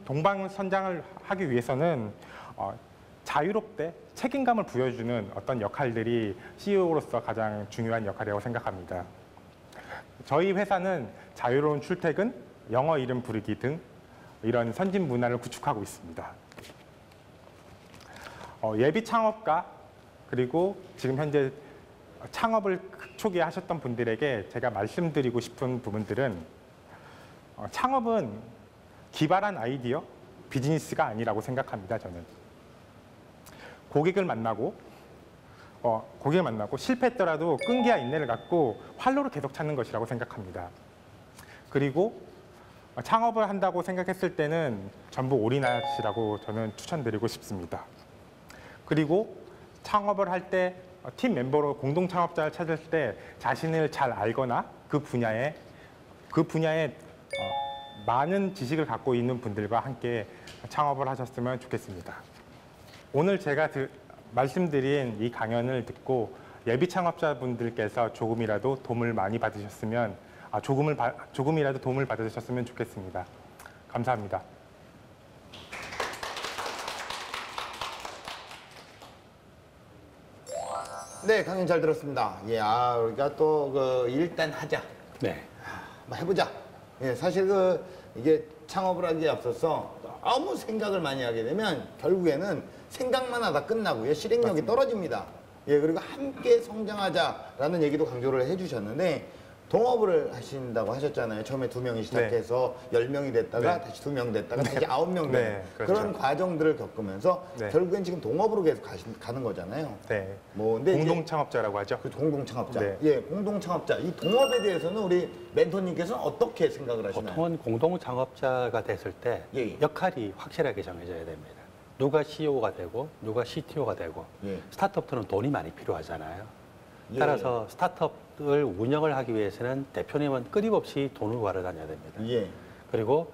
동방선장을 하기 위해서는 자유롭게 책임감을 부여주는 어떤 역할들이 CEO로서 가장 중요한 역할이라고 생각합니다. 저희 회사는 자유로운 출퇴근, 영어 이름 부르기 등 이런 선진 문화를 구축하고 있습니다. 예비 창업가 그리고 지금 현재 창업을 초기에 하셨던 분들에게 제가 말씀드리고 싶은 부분들은 창업은 기발한 아이디어, 비즈니스가 아니라고 생각합니다. 저는 고객을 만나고 실패했더라도 끈기와 인내를 갖고 활로를 계속 찾는 것이라고 생각합니다. 그리고 창업을 한다고 생각했을 때는 전부 올인하시라고 저는 추천드리고 싶습니다. 그리고 창업을 할 때 팀 멤버로 공동 창업자를 찾을 때 자신을 잘 알거나 그 분야에 많은 지식을 갖고 있는 분들과 함께 창업을 하셨으면 좋겠습니다. 오늘 제가 말씀드린 이 강연을 듣고 예비 창업자분들께서 조금이라도 도움을 많이 받으셨으면 조금이라도 도움을 받으셨으면 좋겠습니다. 감사합니다. 네, 강연 잘 들었습니다. 예, 우리가 또 일단 하자. 네. 한번 해보자. 예, 사실 이게 창업을 하기에 앞서서 너무 생각을 많이 하게 되면 결국에는 생각만 하다 끝나고요. 실행력이 맞습니다. 떨어집니다. 예, 그리고 함께 성장하자라는 얘기도 강조를 해주셨는데 동업을 하신다고 하셨잖아요. 처음에 2명이 시작해서 10명이 됐다가 네. 다시 2명 됐다가 다시 9명 되는 네, 그렇죠. 그런 과정들을 겪으면서 네. 결국엔 지금 동업으로 계속 가는 거잖아요. 네. 근데 공동 창업자라고 하죠. 그 공동 창업자. 네. 예, 공동 창업자. 이 동업에 대해서는 우리 멘토님께서는 어떻게 생각을 하시나요? 보통은 공동 창업자가 됐을 때 예. 역할이 확실하게 정해져야 됩니다. 누가 CEO가 되고 누가 CTO가 되고 예. 스타트업들은 돈이 많이 필요하잖아요. 예. 따라서 스타트업을 운영을 하기 위해서는 대표님은 끊임없이 돈을 구하러 다녀야 됩니다. 예. 그리고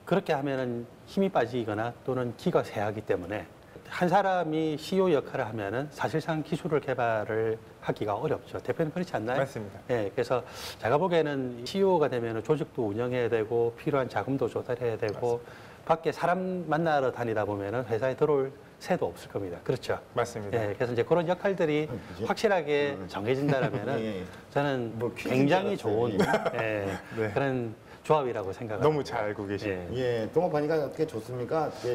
그렇게 하면은 힘이 빠지거나 또는 기가 쇠하기 때문에 한 사람이 CEO 역할을 하면은 사실상 기술을 개발을 하기가 어렵죠. 대표님 그렇지 않나요? 맞습니다. 예, 그래서 제가 보기에는 CEO가 되면은 조직도 운영해야 되고 필요한 자금도 조달해야 되고 맞습니다. 밖에 사람 만나러 다니다 보면은 회사에 들어올 새도 없을 겁니다. 그렇죠? 맞습니다. 예, 그래서 이제 그런 역할들이 확실하게 정해진다라면은 예, 예. 저는 뭐 퀴즈인 굉장히 줄 알았어요. 좋은 예, 네. 그런 조합이라고 생각합니다. 너무 잘 알고 계시네요. 예, 동업하니까 어떻게 좋습니까? 어떻게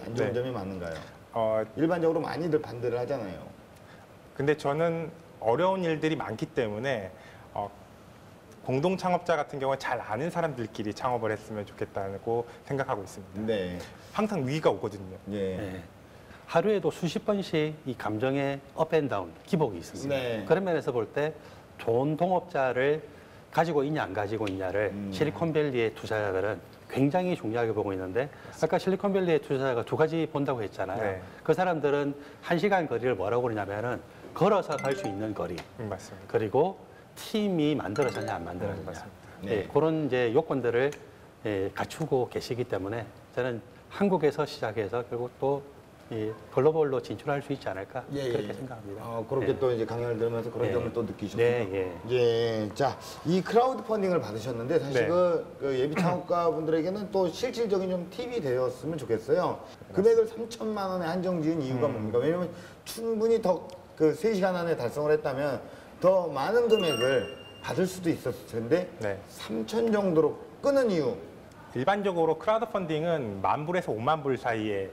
안 좋은 네. 점이 많은가요? 어, 일반적으로 많이들 반대를 하잖아요. 근데 저는 어려운 일들이 많기 때문에 공동 창업자 같은 경우는 잘 아는 사람들끼리 창업을 했으면 좋겠다고 생각하고 있습니다. 네. 항상 위기가 오거든요. 예. 예. 하루에도 수십 번씩 이 감정의 업앤다운, 기복이 있습니다. 네. 그런 면에서 볼 때 좋은 동업자를 가지고 있냐 안 가지고 있냐를 실리콘밸리의 투자자들은 굉장히 중요하게 보고 있는데 아까 실리콘밸리의 투자자가 2가지 본다고 했잖아요. 네. 그 사람들은 1시간 거리를 뭐라고 그러냐면은 걸어서 갈 수 있는 거리 맞습니다. 그리고 팀이 만들어졌냐 안 만들어졌냐 맞습니다. 네. 예, 그런 이제 요건들을 갖추고 계시기 때문에 저는 한국에서 시작해서 결국 또 글로벌로 진출할 수 있지 않을까 그렇게 생각합니다. 그렇게 예. 또 이제 강연을 들으면서 그런 예. 점을 또 느끼셨군요. 네, 예. 예. 자, 이 크라우드 펀딩을 받으셨는데 사실 네. 그 예비 창업가 분들에게는 또 실질적인 좀 팁이 되었으면 좋겠어요. 금액을 3천만 원에 한정 지은 이유가 뭡니까? 왜냐면 충분히 더 3시간 안에 달성을 했다면 더 많은 금액을 받을 수도 있었을 텐데 네. 3천 정도로 끊은 이유. 일반적으로 크라우드 펀딩은 10,000불에서 50,000불 사이에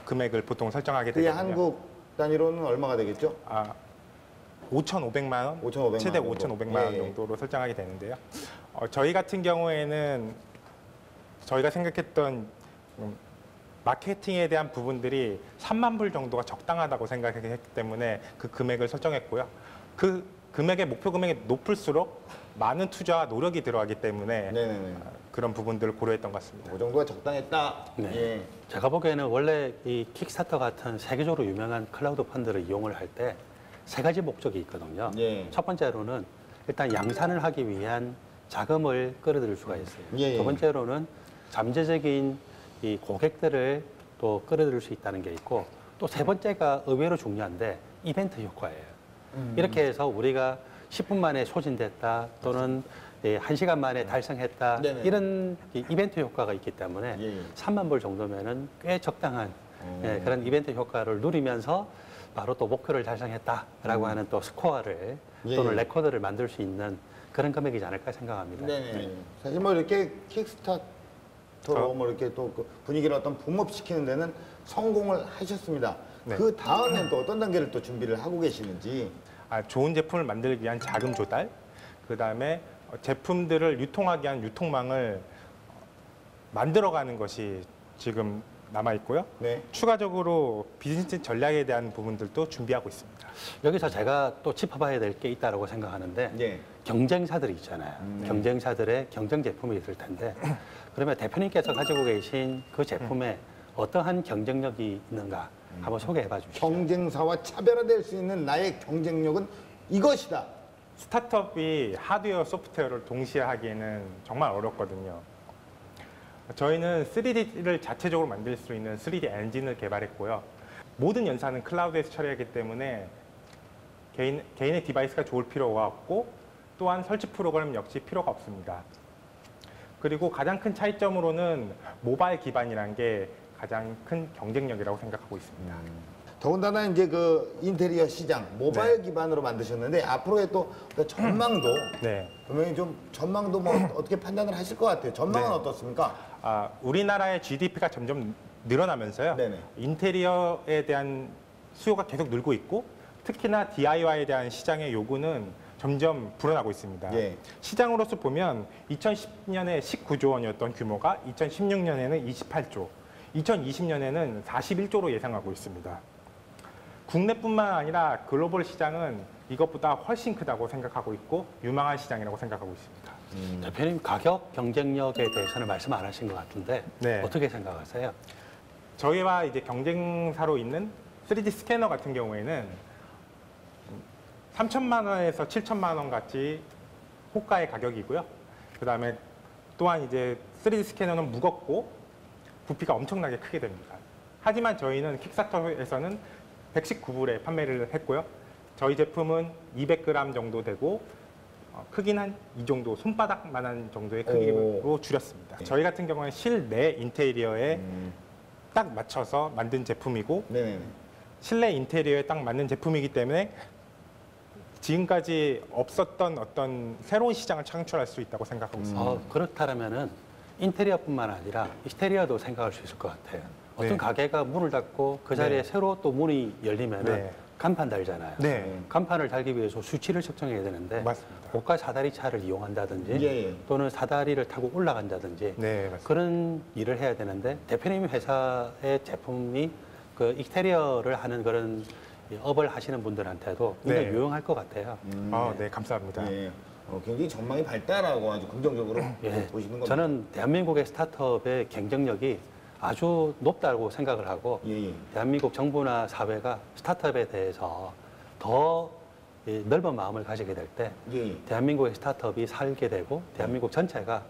금액을 보통 설정하게 그게 되거든요. 한국 단위로는 얼마가 되겠죠? 5,500만 원, 5,500만 최대 원 정도. 5,500만 원 예. 정도로 설정하게 되는데요. 저희 같은 경우에는 저희가 생각했던 마케팅에 대한 부분들이 3만 불 정도가 적당하다고 생각했기 때문에 그 금액을 설정했고요. 그 금액의 목표 금액이 높을수록 많은 투자와 노력이 들어가기 때문에 네네네. 그런 부분들을 고려했던 것 같습니다. 그 정도가 적당했다. 네. 예. 제가 보기에는 원래 이 킥스타터 같은 세계적으로 유명한 클라우드 펀드를 이용을 할 때 세 가지 목적이 있거든요. 예. 첫 번째로는 일단 양산을 하기 위한 자금을 끌어들일 수가 있어요. 예, 예. 두 번째로는 잠재적인 이 고객들을 또 끌어들일 수 있다는 게 있고 또 세 번째가 의외로 중요한데 이벤트 효과예요. 이렇게 해서 우리가 10분 만에 소진됐다 또는 1시간 만에 달성했다 네네. 이런 이벤트 효과가 있기 때문에 예. 3만 불 정도면은 꽤 적당한 그런 이벤트 효과를 누리면서 바로 또 목표를 달성했다라고 하는 또 스코어를 예. 또는 레코드를 만들 수 있는 그런 금액이지 않을까 생각합니다. 네. 사실 뭐 이렇게 킥스타터로 뭐 이렇게 또 그 분위기를 어떤 붐업시키는 데는 성공을 하셨습니다. 네. 그 다음엔 또 어떤 단계를 또 준비를 하고 계시는지. 좋은 제품을 만들기 위한 자금 조달, 그다음에 제품들을 유통하기 위한 유통망을 만들어가는 것이 지금 남아 있고요. 네. 추가적으로 비즈니스 전략에 대한 부분들도 준비하고 있습니다. 여기서 제가 또 짚어봐야 될 게 있다고 생각하는데 예. 경쟁사들이 있잖아요. 경쟁사들의 경쟁 제품이 있을 텐데 그러면 대표님께서 가지고 계신 그 제품에 어떠한 경쟁력이 있는가 한번 소개해봐 주시죠. 경쟁사와 차별화될 수 있는 나의 경쟁력은 이것이다. 스타트업이 하드웨어, 소프트웨어를 동시에 하기에는 정말 어렵거든요. 저희는 3D를 자체적으로 만들 수 있는 3D 엔진을 개발했고요. 모든 연산은 클라우드에서 처리하기 때문에 개인의 디바이스가 좋을 필요가 없고 또한 설치 프로그램 역시 필요가 없습니다. 그리고 가장 큰 차이점으로는 모바일 기반이라는 게 가장 큰 경쟁력이라고 생각하고 있습니다. 더군다나 이제 그 인테리어 시장 모바일 기반으로 만드셨는데 앞으로의 또 전망도 분명히 좀 전망도 뭐 어떻게 판단을 하실 것 같아요. 전망은 어떻습니까? 우리나라의 GDP가 점점 늘어나면서요. 네네. 인테리어에 대한 수요가 계속 늘고 있고 특히나 DIY에 대한 시장의 요구는 점점 불어나고 있습니다. 예. 시장으로서 보면 2010년에 19조 원이었던 규모가 2016년에는 28조, 2020년에는 41조로 예상하고 있습니다. 국내뿐만 아니라 글로벌 시장은 이것보다 훨씬 크다고 생각하고 있고 유망한 시장이라고 생각하고 있습니다. 대표님 가격 경쟁력에 대해서는 말씀 안 하신 것 같은데 네. 어떻게 생각하세요? 저희와 이제 경쟁사로 있는 3D 스캐너 같은 경우에는 3천만 원에서 7천만 원 같이 호가의 가격이고요. 그다음에 또한 이제 3D 스캐너는 무겁고 부피가 엄청나게 크게 됩니다. 하지만 저희는 킥스타터에서는 119불에 판매를 했고요. 저희 제품은 200g 정도 되고 크기는 한 이 정도 손바닥만한 정도의 크기로 줄였습니다. 저희 같은 경우는 실내 인테리어에 딱 맞춰서 만든 제품이고 네네. 실내 인테리어에 딱 맞는 제품이기 때문에 지금까지 없었던 어떤 새로운 시장을 창출할 수 있다고 생각하고 있습니다. 그렇다면은 인테리어뿐만 아니라 익스테리어도 생각할 수 있을 것 같아요. 어떤 네. 가게가 문을 닫고 그 자리에 네. 새로 또 문이 열리면은 네. 간판 달잖아요. 네. 간판을 달기 위해서 수치를 측정해야 되는데 맞습니다. 고가 사다리 차를 이용한다든지 예. 또는 사다리를 타고 올라간다든지 네, 맞습니다. 그런 일을 해야 되는데 대표님 회사의 제품이 그 익스테리어를 하는 그런 업을 하시는 분들한테도 굉장히 네. 유용할 것 같아요. 네, 감사합니다. 예. 굉장히 전망이 밝다라고 아주 긍정적으로 예. 보시는 겁니다. 저는 대한민국의 스타트업의 경쟁력이 아주 높다고 생각을 하고 예. 대한민국 정부나 사회가 스타트업에 대해서 더 넓은 마음을 가지게 될 때 예. 대한민국의 스타트업이 살게 되고 대한민국 전체가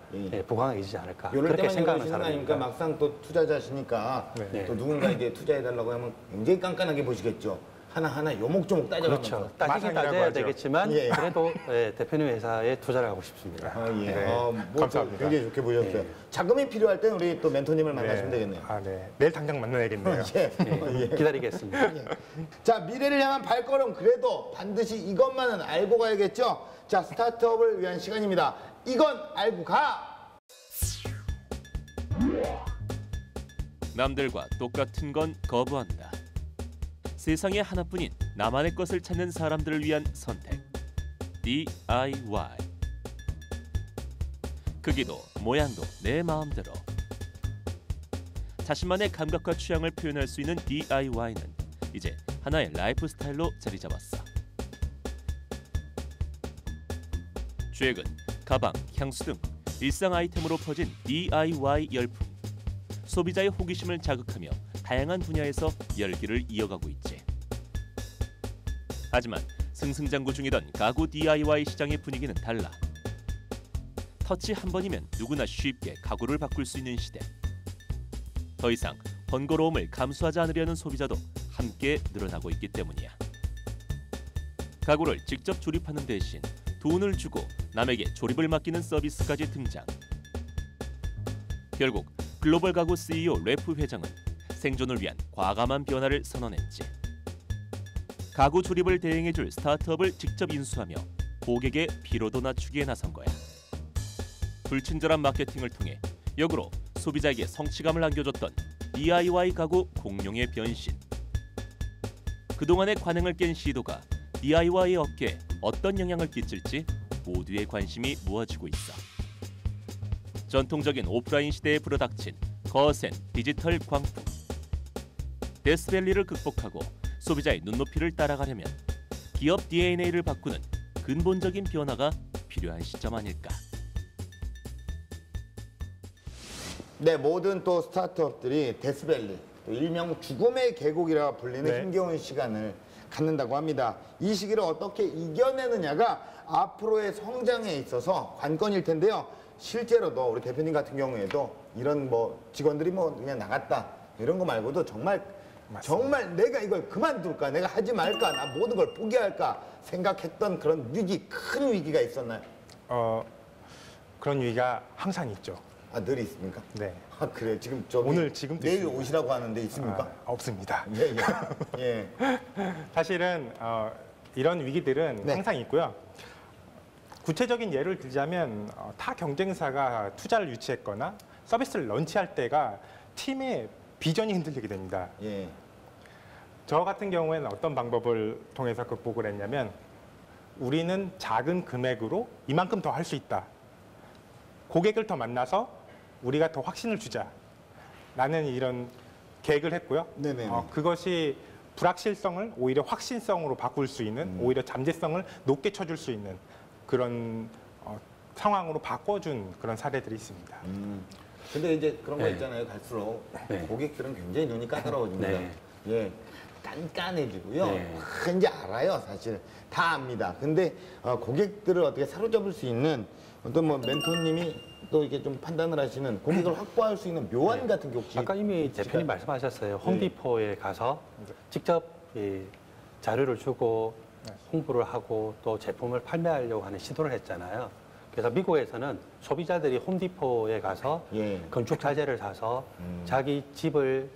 부강해지지 않을까 이럴 그렇게 때만 생각하는 이러시는 거 아닙니까? 사람입니다. 막상 또 투자자시니까 네. 또 누군가 이제 투자해달라고 하면 굉장히 깐깐하게 보시겠죠. 하나하나 요목조목 따져가면서. 그렇죠. 따지긴 마상이라고 따져야 하죠. 되겠지만 예. 그래도 대표님 회사에 투자를 하고 싶습니다. 예. 네. 뭐 감사합니다. 굉장히 좋게 보셨어요. 예. 자금이 필요할 때는 우리 또 멘토님을 만나시면 되겠네요. 네. 내일 당장 만나야겠네요. 예. 기다리겠습니다. 자, 미래를 향한 발걸음 그래도 반드시 이것만은 알고 가야겠죠. 자, 스타트업을 위한 시간입니다. 이건 알고 가. 남들과 똑같은 건 거부한다. 세상에 하나뿐인 나만의 것을 찾는 사람들을 위한 선택. DIY. 크기도 모양도 내 마음대로. 자신만의 감각과 취향을 표현할 수 있는 DIY는 이제 하나의 라이프 스타일로 자리 잡았어. 최근 가방, 향수 등 일상 아이템으로 퍼진 DIY 열풍. 소비자의 호기심을 자극하며 다양한 분야에서 열기를 이어가고 있지. 하지만 승승장구 중이던 가구 DIY 시장의 분위기는 달라. 터치 한 번이면 누구나 쉽게 가구를 바꿀 수 있는 시대. 더 이상 번거로움을 감수하지 않으려는 소비자도 함께 늘어나고 있기 때문이야. 가구를 직접 조립하는 대신 돈을 주고 남에게 조립을 맡기는 서비스까지 등장. 결국 글로벌 가구 CEO 래프 회장은 생존을 위한 과감한 변화를 선언했지. 가구 조립을 대행해줄 스타트업을 직접 인수하며 고객의 피로도 낮추기에 나선 거야. 불친절한 마케팅을 통해 역으로 소비자에게 성취감을 안겨줬던 DIY 가구 공룡의 변신. 그동안의 관행을 깬 시도가 DIY 업계에 어떤 영향을 끼칠지 모두의 관심이 모아지고 있어. 전통적인 오프라인 시대에 불어닥친 거센 디지털 광풍. 데스밸리를 극복하고 소비자의 눈높이를 따라가려면 기업 DNA를 바꾸는 근본적인 변화가 필요한 시점 아닐까. 네, 모든 또 스타트업들이 데스밸리, 또 일명 죽음의 계곡이라 불리는 네. 힘겨운 시간을 갖는다고 합니다. 이 시기를 어떻게 이겨내느냐가 앞으로의 성장에 있어서 관건일 텐데요. 실제로도 우리 대표님 같은 경우에도 이런 뭐 직원들이 뭐 그냥 나갔다 이런 거 말고도 정말 내가 이걸 그만둘까, 내가 하지 말까, 나 모든 걸 포기할까 생각했던 그런 위기, 큰 위기가 있었나요? 그런 위기가 항상 있죠. 아, 늘 있습니까? 네. 아, 그래요? 지금 저기 오늘 지금도 내일 있습니다. 오시라고 하는데 있습니까? 없습니다. 예, 예. 예. 사실은 이런 위기들은 네. 항상 있고요. 구체적인 예를 들자면 타 경쟁사가 투자를 유치했거나 서비스를 런치할 때가 팀의 비전이 흔들리게 됩니다. 예. 저 같은 경우에는 어떤 방법을 통해서 극복을 했냐면 우리는 작은 금액으로 이만큼 더 할 수 있다. 고객을 더 만나서 우리가 더 확신을 주자. 라는 이런 계획을 했고요. 네네. 그것이 불확실성을 오히려 확신성으로 바꿀 수 있는, 오히려 잠재성을 높게 쳐줄 수 있는 그런 상황으로 바꿔준 그런 사례들이 있습니다. 근데 이제 그런 거 네. 있잖아요. 갈수록 네. 고객들은 굉장히 눈이 까다로워집니다. 네. 예. 깐깐해지고요. 네. 이제 알아요, 사실. 다 압니다. 근데 고객들을 어떻게 사로잡을 수 있는 어떤 뭐 멘토님이 또 이렇게 좀 판단을 하시는 고객을 확보할 수 있는 묘안 같은 게 혹시 아까 이미 대표님 말씀하셨어요. 홈디포에 가서 직접 이 자료를 주고 홍보를 하고 또 제품을 판매하려고 하는 시도를 했잖아요. 그래서 미국에서는 소비자들이 홈디포에 가서 예. 건축 자재를 사서 자기 집을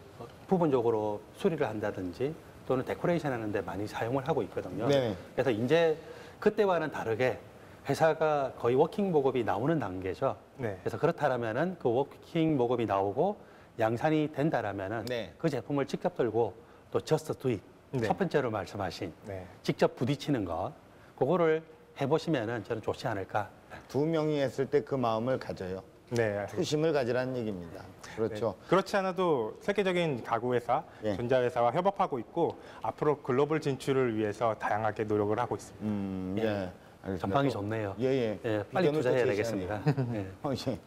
부분적으로 수리를 한다든지 또는 데코레이션 하는데 많이 사용을 하고 있거든요. 네. 그래서 이제 그때와는 다르게 회사가 거의 워킹 목업이 나오는 단계죠. 네. 그래서 그렇다면은 그 워킹 목업이 나오고 양산이 된다라면은 네. 그 제품을 직접 들고 또 just do it. 네. 첫 번째로 말씀하신 네. 직접 부딪히는 것, 그거를 해보시면은 저는 좋지 않을까. 두 명이 했을 때 그 마음을 가져요. 네. 초심을 가지라는 얘기입니다. 그렇죠. 네. 그렇지 않아도 세계적인 가구회사, 예. 전자회사와 협업하고 있고 앞으로 글로벌 진출을 위해서 다양하게 노력을 하고 있습니다. 예. 알겠습니다. 전망이 좋네요. 예, 예. 예, 빨리 이견을 투자해야 또 되겠습니다. 예. 예.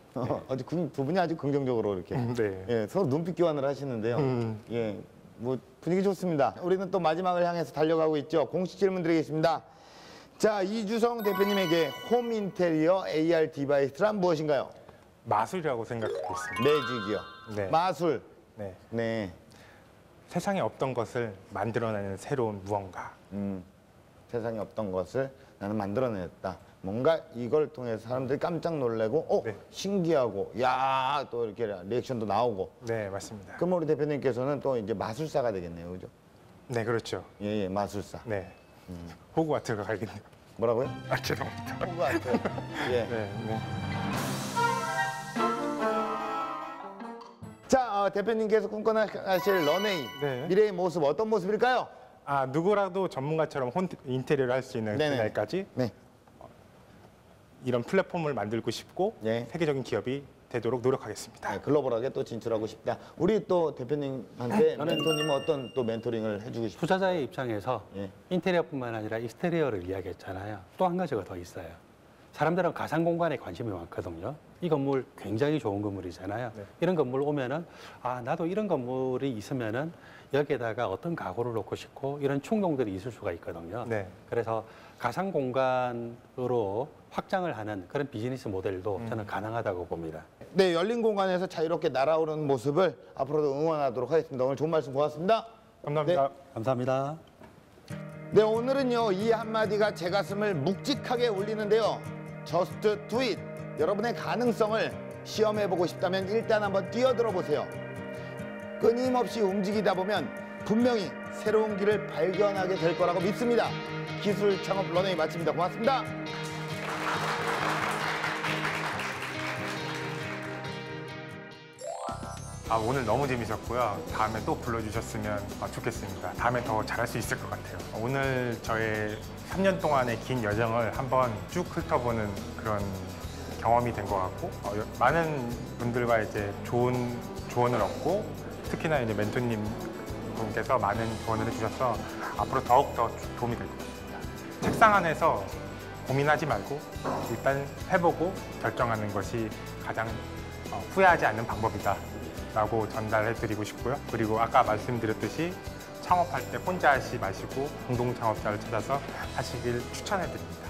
아주 두 분이 아주 긍정적으로 이렇게 네. 예, 서로 눈빛 교환을 하시는데요. 예, 뭐 분위기 좋습니다. 우리는 또 마지막을 향해서 달려가고 있죠. 공식 질문 드리겠습니다. 자, 이주성 대표님에게 홈 인테리어 AR 디바이스란 무엇인가요? 마술이라고 생각하고 있습니다. 매직이요. 네. 마술. 네. 네. 세상에 없던 것을 만들어내는 새로운 무언가. 세상에 없던 것을 나는 만들어냈다. 뭔가 이걸 통해서 사람들이 깜짝 놀래고, 네. 신기하고, 야, 또 이렇게 리액션도 나오고. 네, 맞습니다. 그럼 우리 대표님께서는 또 이제 마술사가 되겠네요, 그죠? 네, 그렇죠. 예, 예, 마술사. 네. 호그와트가 가겠네요. 뭐라고요? 아, 죄송합니다. 호그와트. 예. 네, 네. 자, 대표님께서 꿈꿔나실 런웨이. 네. 미래의 모습 어떤 모습일까요? 누구라도 전문가처럼 인테리어를 할 수 있는 그날까지 이런 플랫폼을 만들고 싶고 세계적인 기업이 되도록 노력하겠습니다. 글로벌하게 또 진출하고 싶다. 우리 또 대표님한테 멘토님은 어떤 또 멘토링을 해주고 싶어요? 투자자의 입장에서 인테리어뿐만 아니라 익스테리어를 이야기했잖아요. 또 한 가지가 더 있어요. 사람들은 가상 공간에 관심이 많거든요. 이 건물 굉장히 좋은 건물이잖아요. 이런 건물 오면은 나도 이런 건물이 있으면은 여기에다가 어떤 가구를 놓고 싶고 이런 충동들이 있을 수가 있거든요. 그래서 가상 공간으로 확장을 하는 그런 비즈니스 모델도 저는 가능하다고 봅니다. 네, 열린 공간에서 자유롭게 날아오르는 모습을 앞으로도 응원하도록 하겠습니다. 오늘 좋은 말씀 고맙습니다. 감사합니다. 감사합니다. 네, 오늘은요, 이 한마디가 제 가슴을 묵직하게 울리는데요. Just do it. 여러분의 가능성을 시험해보고 싶다면 일단 한번 뛰어들어 보세요. 끊임없이 움직이다 보면 분명히 새로운 길을 발견하게 될 거라고 믿습니다. 기술 창업 런웨이 마칩니다. 고맙습니다. 오늘 너무 재밌었고요. 다음에 또 불러주셨으면 좋겠습니다. 다음에 더 잘할 수 있을 것 같아요. 오늘 저의 3년 동안의 긴 여정을 한번 쭉 훑어보는 그런 경험이 된 것 같고 많은 분들과 이제 좋은 조언을 얻고 특히나 이제 멘토님 분께서 많은 조언을 해주셔서 앞으로 더욱더 도움이 될 것 같습니다. 책상 안에서 고민하지 말고 일단 해보고 결정하는 것이 가장 후회하지 않는 방법이다 라고 전달해드리고 싶고요. 그리고 아까 말씀드렸듯이 창업할 때 혼자 하지 마시고 공동 창업자를 찾아서 하시길 추천해드립니다.